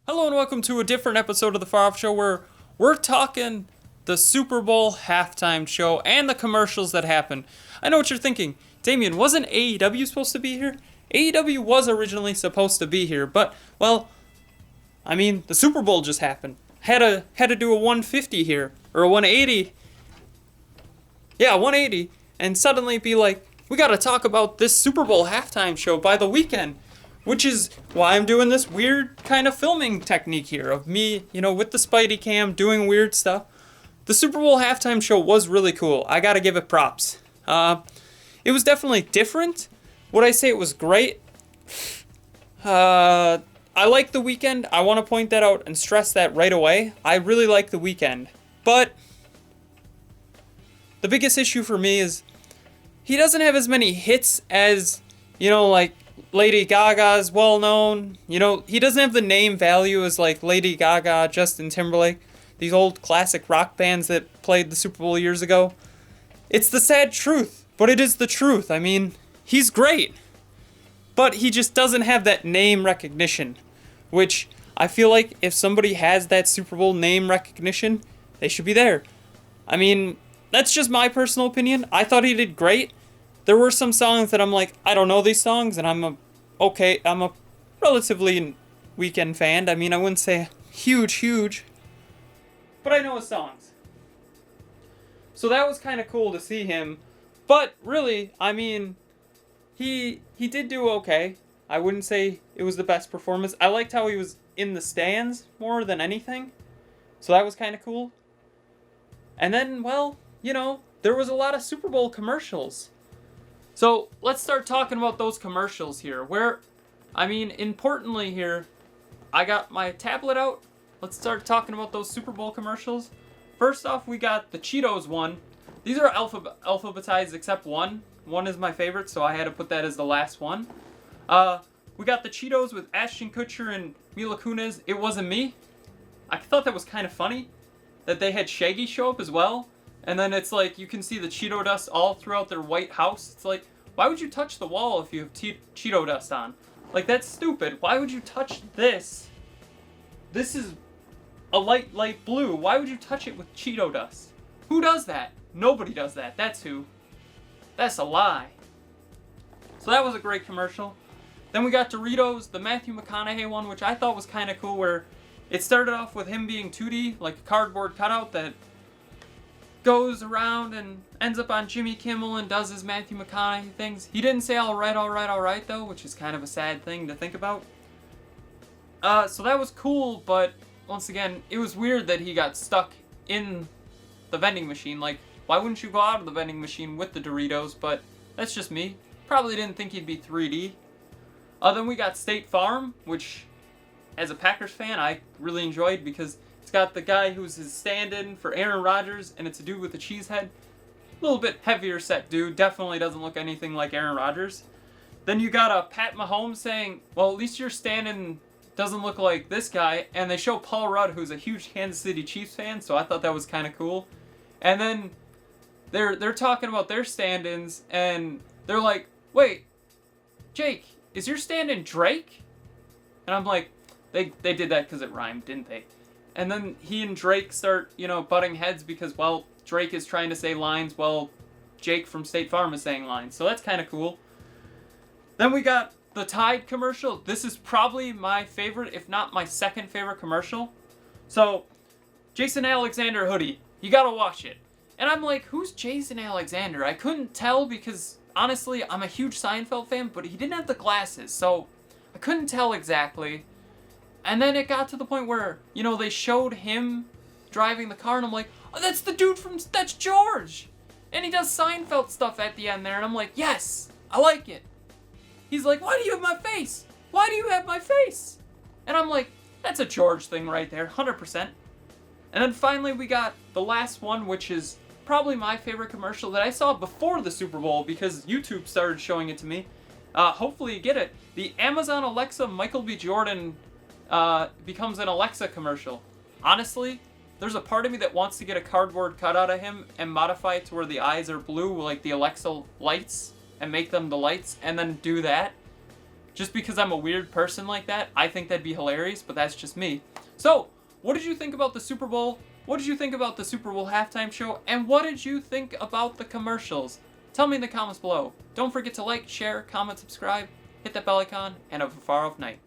Hello and welcome to a different episode of the Farr Show where we're talking the Super Bowl halftime show and the commercials that happen. I know what you're thinking. Damien, wasn't AEW supposed to be here? AEW was originally supposed to be here, but, well, the Super Bowl just happened. Had to do a 150 here, or a 180. Yeah, 180, and suddenly be like, we gotta talk about this Super Bowl halftime show by the weekend. Which is why I'm doing this weird kind of filming technique here of me, with the Spidey cam doing weird stuff. The Super Bowl halftime show was really cool. I gotta give it props. It was definitely different. Would I say it was great? I like The Weeknd. I want to point that out and stress that right away. I really like The Weeknd. But the biggest issue for me is he doesn't have as many hits as, like Lady Gaga is well known. He doesn't have the name value as like Lady Gaga, Justin Timberlake, these old classic rock bands that played the Super Bowl years ago. It's the sad truth, but it is the truth. He's great, but he just doesn't have that name recognition, which I feel like if somebody has that Super Bowl name recognition, they should be there. That's just my personal opinion. I thought he did great. There were some songs that I'm like, I don't know these songs, and I'm a relatively Weeknd fan. I wouldn't say huge, but I know his songs. So that was kind of cool to see him. But really, he did do okay. I wouldn't say it was the best performance. I liked how he was in the stands more than anything. So that was kind of cool. And then, there was a lot of Super Bowl commercials. So let's start talking about those commercials here. Importantly here, I got my tablet out. Let's start talking about those Super Bowl commercials. First off, we got the Cheetos one. These are alphabetized except one. One is my favorite, so I had to put that as the last one. We got the Cheetos with Ashton Kutcher and Mila Kunis. It wasn't me. I thought that was kind of funny that they had Shaggy show up as well. And then it's like you can see the Cheeto dust all throughout their white house. It's like, why would you touch the wall if you have Cheeto dust on? Like, that's stupid. Why would you touch this? This is a light blue. Why would you touch it with Cheeto dust? Who does that? Nobody does that. That's who. That's a lie. So that was a great commercial. Then we got Doritos, the Matthew McConaughey one, which I thought was kind of cool, where it started off with him being 2D, like a cardboard cutout that goes around and ends up on Jimmy Kimmel and does his Matthew McConaughey things. He didn't say all right though, which is kind of a sad thing to think about. So that was cool, but once again, it was weird that he got stuck in the vending machine. Like, why wouldn't you go out of the vending machine with the Doritos? But that's just me. Probably didn't think he'd be 3D. Then we got State Farm, which, as a Packers fan, I really enjoyed because it's got the guy who's his stand-in for Aaron Rodgers, and it's a dude with a cheese head. A little bit heavier set dude. Definitely doesn't look anything like Aaron Rodgers. Then you got a Pat Mahomes saying, well, at least your stand-in doesn't look like this guy. And they show Paul Rudd, who's a huge Kansas City Chiefs fan, so I thought that was kind of cool. And then they're talking about their stand-ins, and they're like, wait, Jake, is your stand-in Drake? And I'm like, they did that because it rhymed, didn't they? And then he and Drake start, butting heads because, well, Drake is trying to say lines while Jake from State Farm is saying lines. So that's kind of cool. Then we got the Tide commercial. This is probably my favorite, if not my second favorite commercial. So, Jason Alexander hoodie. You gotta watch it. And I'm like, who's Jason Alexander? I couldn't tell because, honestly, I'm a huge Seinfeld fan, but he didn't have the glasses. So, I couldn't tell exactly. And then it got to the point where, they showed him driving the car, and I'm like, oh, that's George! And he does Seinfeld stuff at the end there, and I'm like, yes, I like it. He's like, why do you have my face? Why do you have my face? And I'm like, that's a George thing right there, 100%. And then finally we got the last one, which is probably my favorite commercial that I saw before the Super Bowl because YouTube started showing it to me. Hopefully you get it. The Amazon Alexa Michael B. Jordan becomes an Alexa commercial. Honestly, there's a part of me that wants to get a cardboard cutout of him and modify it to where the eyes are blue, like the Alexa lights, and make them the lights, and then do that. Just because I'm a weird person like that, I think that'd be hilarious, but that's just me. So, what did you think about the Super Bowl? What did you think about the Super Bowl halftime show? And what did you think about the commercials? Tell me in the comments below. Don't forget to like, share, comment, subscribe, hit that bell icon, and have a far off night.